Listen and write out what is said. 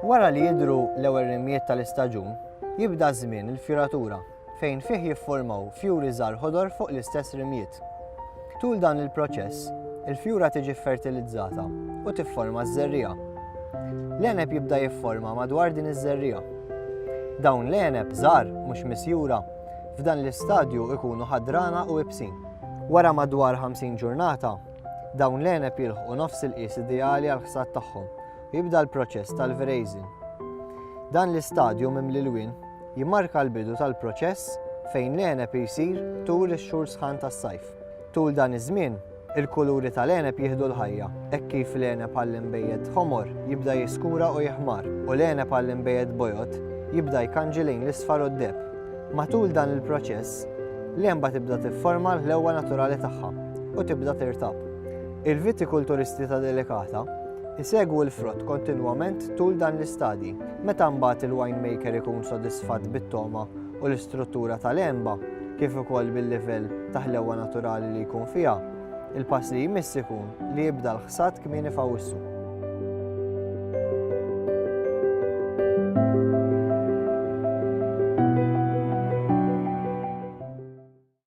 Wara li jidhru l-ewwel rimjiet tal-istaġun, jibda żmien il-fjuratura fejn fih jiffurmaw fjuri żgħar ħodor fuq l-istess rimjiet. Tul dan il-proċess, il-fjura tiġi fertilizzata u tifforma żerriegħa. L-għeneb jibda jifforma madwar din iż-żerriegħa. Dawn l-għeneb żgħar mhux misjura f'dan l-istadju ikunu ħadrana u ibsin. Wara madwar 50 ġurnata, dawn l-għeneb jilħqu nofs il-qies ideali għall-ħsad tagħhom u jibda l-proċess tal-Veraison. Dan l-istadju mimli l-wien jimmarka l-bidu tal-proċess fejn l-għeneb jsir tul ix-xhur sħan tas-sajf. Tul dan iż-żmien, il-kuluri tal-għeneb jieħdu l-ħajja, hekk kif l-għeneb għall-imbejjed ħomor jibda jiskura u jeħmar u l-għeneb għall-imbejjed bojot jibda jkanġi lejn l-isfar u d-deb. Matul dan il-proċess, l-għenba tibda tifforma l-ewwa naturali tagħha u tibda tirtab. Il-vitikulturisti ta' delikata isegwu l-frott kontinwament tul dan l-istadji. Meta mbagħad il-winemaker ikun sodisfatt bit-toma u l-istruttura tal-għenba kif ukoll bil-livell ta' ħlewwa naturali li jkun fiha, il-pass li jmiss ikun li jibda l-ħsad kmieni f'Awwissu.